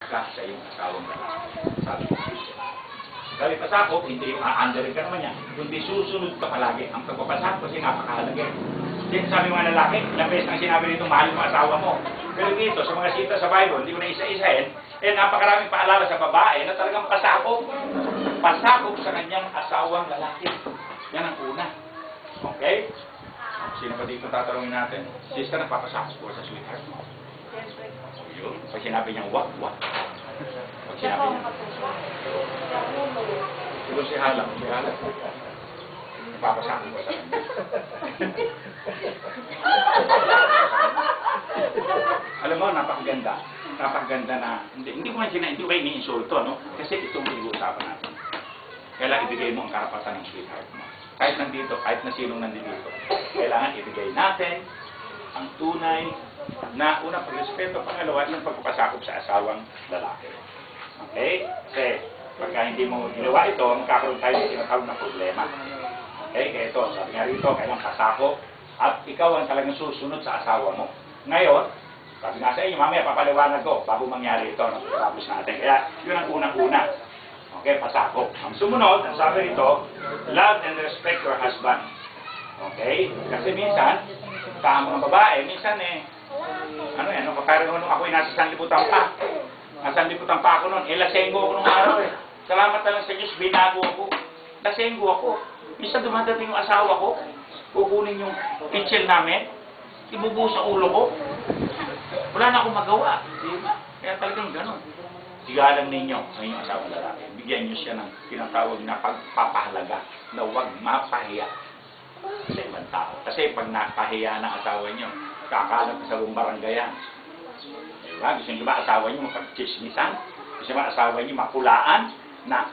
ka sa iyong asawang lalaki. Sabi ko dito. Sabi pasakop, hindi yung aandarin ka naman yan, kundi susunod ka palagi. Ang pagpapasakop kasi napakahalaga. Din sabi mga lalaki, ilang beses ang sinabi nito, mahal mo asawa mo. Pero dito, sa mga sita sa Bible, hindi ko na isa-isahin, napakaraming paalala sa babae na talagang pasakop. Pasakop sa kanyang asawang lalaki. Yan ang una. Okay? Sino pa dito tatanungin natin? Sister, nagpapasakop ko sa sweetheart mo. Yun. Pag sinabi niyang wak. Pag sinabi niya. Siguro si Halang. Nagpapasakop ko sa kanya. Alam mo, napakaganda. Napakaganda na, hindi ko ba ini-insulto, no? Kasi itong pinag-uusapan natin. Kailangan ibigay mo ang karapatan ng sweetheart mo. Kahit nandito, kahit na sinong nandito. Kailangan ibigay natin ang tunay na unang pagrespeto, pangalawa, yung pagpapasakop sa asawang lalaki. Okay? Kasi, pagka hindi mo ginawa ito, magkakaroon tayo ng tinatawag na problema. Okay? Kaya ito, sabi nga rito, kailangan pasakop at ikaw ang talagang susunod sa asawa mo. Ngayon, sabi nga sa inyo, mamaya papaliwanag ko bago mangyari ito, tapos natin. Kaya, yun ang unang-una. Okay, pasakop. Ang sumunod, ang sabi rito, love and respect your husband. Okay? Kasi minsan, tama ng babae, minsan parang nung ako'y nasa sanlibutan pa. Nasa sanlibutan pa ako noon, lasenggo ako nung araw eh. Salamat na lang sa Diyos, binago ako. Lasenggo ako. Minsan dumadating yung asawa ko, kukunin yung pitchel namin, ibubuo sa ulo ko. Wala na akong magawa. Diba? Kaya talagang gano'n. Sigalang ninyo sa inyong asawang lalaki. Bigyan nyo siya ng tinatawag na pagpapahalaga na huwag mapahiya sa ibang tao. Kasi pag napahiya ng asawa nyo, kakalat sa buong barangayan. Diba? Gusto nyo ba asawa nyo mapag-chismisan? Gusto nyo ba asawa nyo makulaan na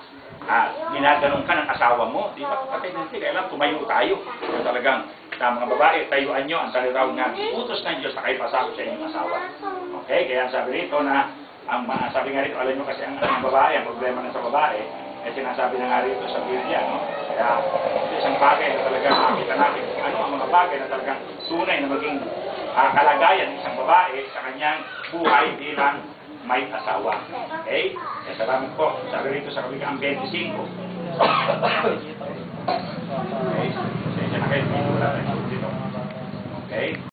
ginaganon ka ng asawa mo? Di ba? Kapatid natin, kailangan tumayo tayo. So, talagang sa mga babae, tayuan nyo ang talitawag nga, utos ng Diyos na kayo pasakop sa inyong asawa. Okay? Kaya sabi rito na sabi nga rito, alam nyo kasi ang babae, ang problema na sa babae, sinasabi na nga rito sa Biblia, no? Kaya, isang bagay na talagang makita natin ang mga bagay na talagang tunay na maging kalagayan ng isang babae sa kanyang buhay bilang may asawa. Okay? Kaya salamat po. Sabi rito sa Kawikaan 25. Okay? Sensya na kayo dito. Okay?